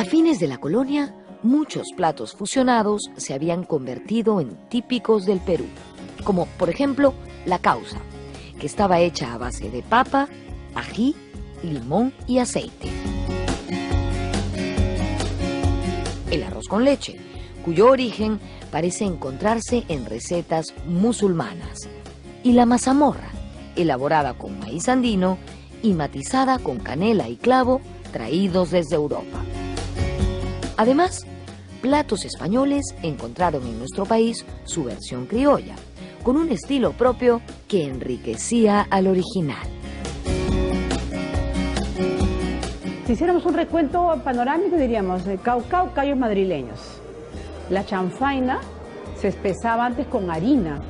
fines de la colonia, muchos platos fusionados se habían convertido en típicos del Perú, como por ejemplo la causa, que estaba hecha a base de papa, ají, limón y aceite. El arroz con leche, cuyo origen parece encontrarse en recetas musulmanas, y la mazamorra, elaborada con maíz andino y matizada con canela y clavo traídos desde Europa. Además, platos españoles encontraron en nuestro país su versión criolla, con un estilo propio que enriquecía al original. Si hiciéramos un recuento panorámico, diríamos caucao, callos madrileños. La chanfaina se espesaba antes con harina.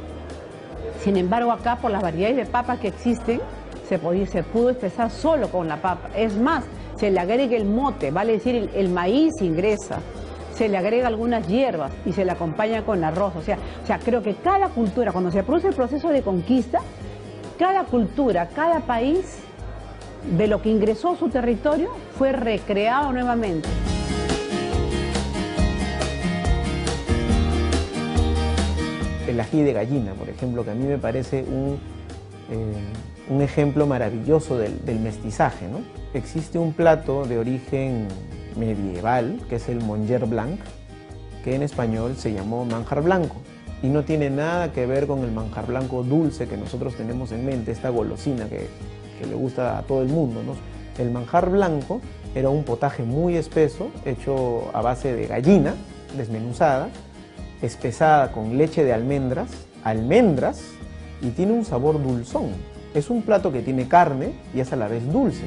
Sin embargo, acá, por las variedades de papas que existen, se pudo espesar solo con la papa. Es más, se le agrega el mote, vale decir, el maíz ingresa. Se le agrega algunas hierbas y se le acompaña con arroz. O sea, creo que cada cultura, cuando se produce el proceso de conquista, cada cultura, cada país, de lo que ingresó a su territorio, fue recreado nuevamente. El ají de gallina, por ejemplo, que a mí me parece un ejemplo maravilloso del mestizaje, ¿no? Existe un plato de origen medieval, que es el monger blanc, que en español se llamó manjar blanco, y no tiene nada que ver con el manjar blanco dulce que nosotros tenemos en mente, esta golosina que le gusta a todo el mundo, ¿no? El manjar blanco era un potaje muy espeso, hecho a base de gallina desmenuzada, espesada con leche de almendras, y tiene un sabor dulzón. Es un plato que tiene carne y es a la vez dulce.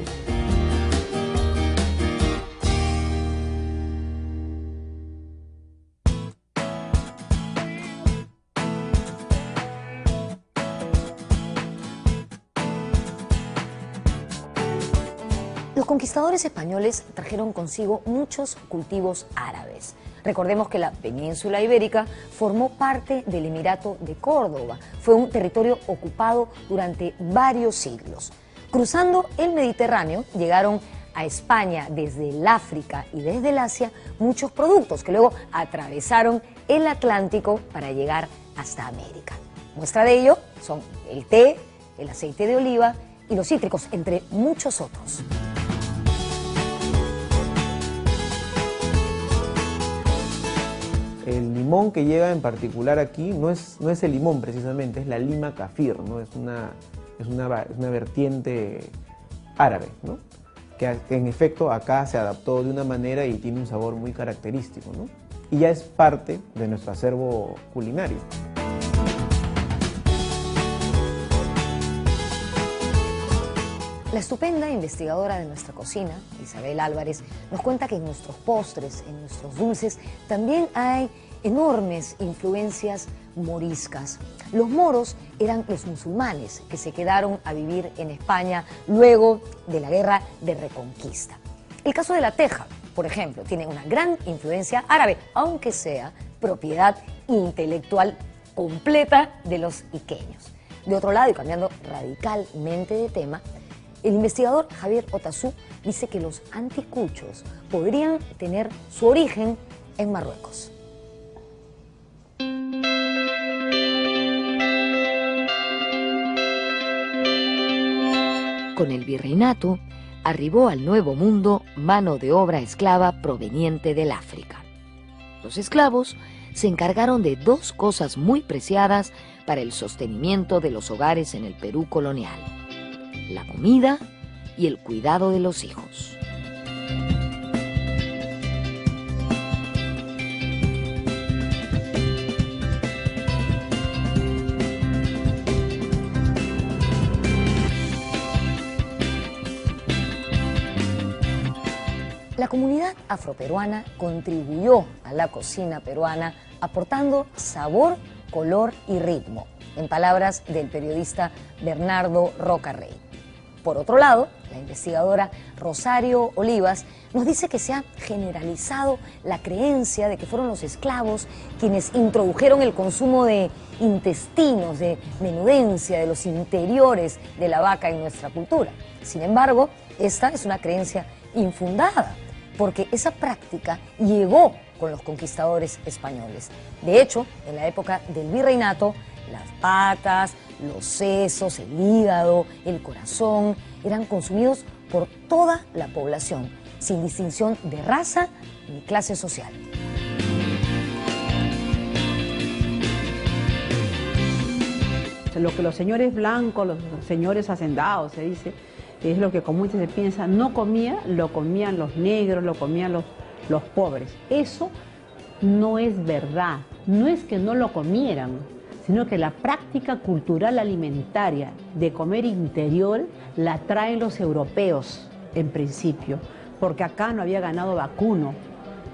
Los conquistadores españoles trajeron consigo muchos cultivos árabes. Recordemos que la península ibérica formó parte del Emirato de Córdoba. Fue un territorio ocupado durante varios siglos. Cruzando el Mediterráneo, llegaron a España desde el África y desde el Asia muchos productos que luego atravesaron el Atlántico para llegar hasta América. Muestra de ello son el té, el aceite de oliva y los cítricos, entre muchos otros. El limón que llega en particular aquí no es el limón precisamente, es la lima kafir, ¿no? Es una vertiente árabe, ¿no? Que en efecto acá se adaptó de una manera y tiene un sabor muy característico, ¿no? Y ya es parte de nuestro acervo culinario. La estupenda investigadora de nuestra cocina, Isabel Álvarez, nos cuenta que en nuestros postres, en nuestros dulces, también hay enormes influencias moriscas. Los moros eran los musulmanes que se quedaron a vivir en España luego de la Guerra de Reconquista. El caso de la teja, por ejemplo, tiene una gran influencia árabe, aunque sea propiedad intelectual completa de los iqueños. De otro lado, y cambiando radicalmente de tema, el investigador Javier Otazu dice que los anticuchos podrían tener su origen en Marruecos. Con el virreinato, arribó al Nuevo Mundo mano de obra esclava proveniente del África. Los esclavos se encargaron de dos cosas muy preciadas para el sostenimiento de los hogares en el Perú colonial: la comida y el cuidado de los hijos. La comunidad afroperuana contribuyó a la cocina peruana aportando sabor, color y ritmo, en palabras del periodista Bernardo Roca Rey. Por otro lado, la investigadora Rosario Olivas nos dice que se ha generalizado la creencia de que fueron los esclavos quienes introdujeron el consumo de intestinos, de menudencia, de los interiores de la vaca en nuestra cultura. Sin embargo, esta es una creencia infundada. porque esa práctica llegó con los conquistadores españoles. De hecho, en la época del virreinato, las patas, los sesos, el hígado, el corazón eran consumidos por toda la población, sin distinción de raza ni clase social. Lo que los señores blancos, los señores hacendados, se dice, es lo que comúnmente se piensa, no comía, lo comían los negros, lo comían los pobres. Eso no es verdad, no es que no lo comieran, sino que la práctica cultural alimentaria de comer interior la traen los europeos en principio, porque acá no había ganado vacuno.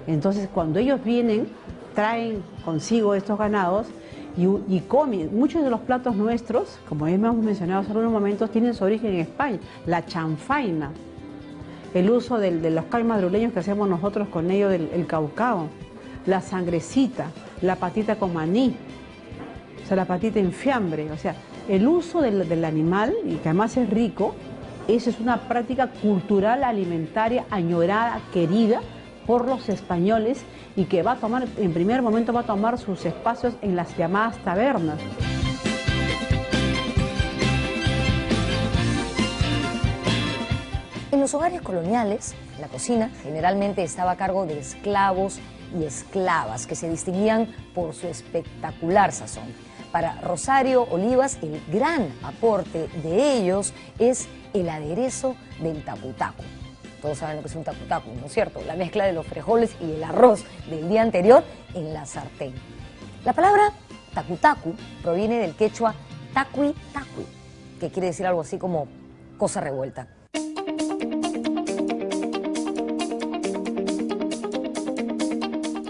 Entonces cuando ellos vienen, traen consigo estos ganados y comen. Muchos de los platos nuestros, como hemos mencionado hace algunos momentos, tienen su origen en España. La chanfaina, el uso de los callos madrileños que hacemos nosotros con ellos, el caucao, la sangrecita, la patita con maní, o sea, la patita en fiambre, o sea, el uso del animal, y que además es rico, eso es una práctica cultural alimentaria añorada, querida por los españoles, y que va a tomar, en primer momento va a tomar sus espacios en las llamadas tabernas. En los hogares coloniales, la cocina generalmente estaba a cargo de esclavos y esclavas que se distinguían por su espectacular sazón. Para Rosario Olivas, el gran aporte de ellos es el aderezo del tacu-tacu. Todos saben lo que es un tacu-tacu, ¿no es cierto? La mezcla de los frijoles y el arroz del día anterior en la sartén. La palabra tacu-tacu proviene del quechua taqui-taqui, que quiere decir algo así como cosa revuelta.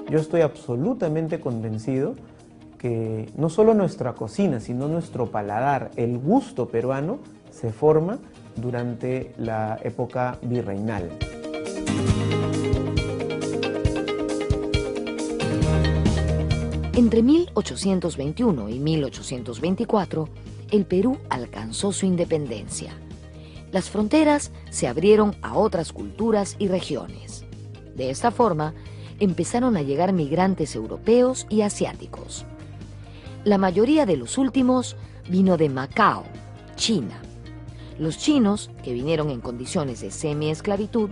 Yo estoy absolutamente convencido que no solo nuestra cocina, sino nuestro paladar, el gusto peruano, se forma durante la época virreinal. Entre 1821 y 1824, el Perú alcanzó su independencia. Las fronteras se abrieron a otras culturas y regiones. De esta forma, empezaron a llegar migrantes europeos y asiáticos. La mayoría de los últimos vino de Macao, China. Los chinos, que vinieron en condiciones de semi-esclavitud,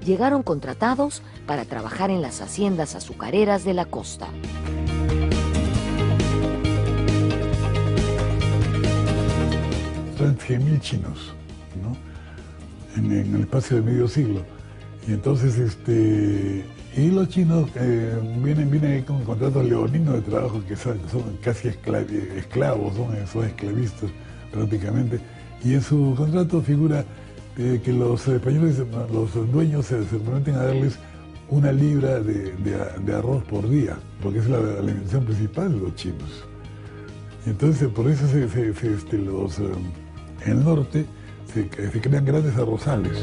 llegaron contratados para trabajar en las haciendas azucareras de la costa. Son 100.000 chinos, ¿no? en el espacio de medio siglo. Y entonces, y los chinos vienen con contratos leoninos de trabajo que son casi esclavos, son esclavistas prácticamente. Y en su contrato figura que los españoles, los dueños, se prometen a darles 1 libra de arroz por día, porque es la alimentación principal de los chinos. Y entonces por eso en el norte se crean grandes arrozales.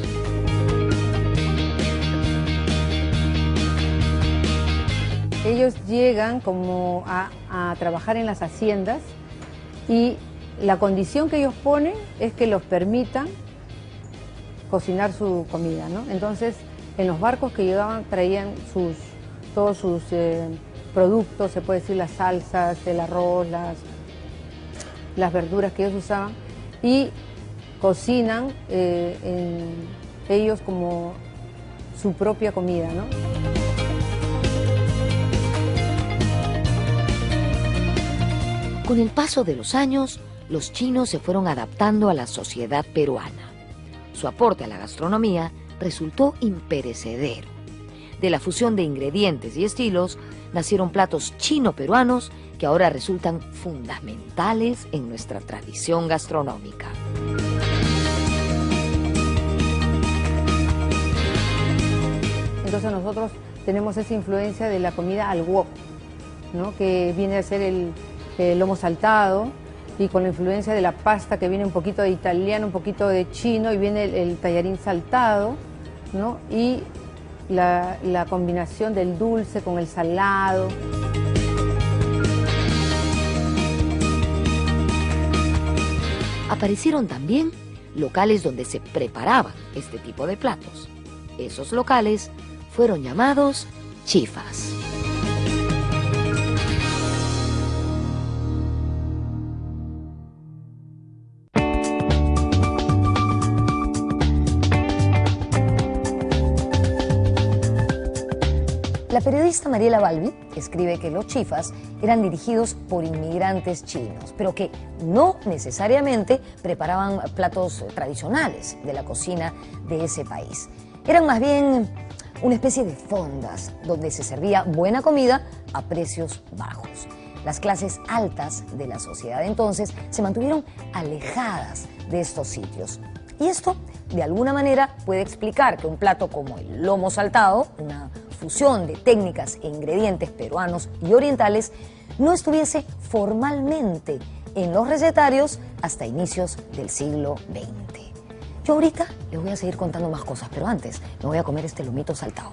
Ellos llegan como a trabajar en las haciendas y la condición que ellos ponen es que los permitan cocinar su comida, ¿no? Entonces, en los barcos que llegaban traían todos sus productos, se puede decir las salsas, el arroz, las verduras que ellos usaban, y cocinan ellos como su propia comida, ¿no? Con el paso de los años, los chinos se fueron adaptando a la sociedad peruana. Su aporte a la gastronomía resultó imperecedero. De la fusión de ingredientes y estilos, nacieron platos chino-peruanos que ahora resultan fundamentales en nuestra tradición gastronómica. Entonces nosotros tenemos esa influencia de la comida al wok, ¿no? Que viene a ser el lomo saltado, y con la influencia de la pasta que viene un poquito de italiano, un poquito de chino, y viene el tallarín saltado, ¿no? Y la combinación del dulce con el salado. Aparecieron también locales donde se preparaban este tipo de platos. Esos locales fueron llamados chifas. La periodista Mariela Balbi escribe que los chifas eran dirigidos por inmigrantes chinos, pero que no necesariamente preparaban platos tradicionales de la cocina de ese país. Eran más bien una especie de fondas donde se servía buena comida a precios bajos. Las clases altas de la sociedad entonces se mantuvieron alejadas de estos sitios. Y esto, de alguna manera, puede explicar que un plato como el lomo saltado, una fusión de técnicas e ingredientes peruanos y orientales, no estuviese formalmente en los recetarios hasta inicios del siglo XX. Yo ahorita les voy a seguir contando más cosas, pero antes me voy a comer este lomito saltado.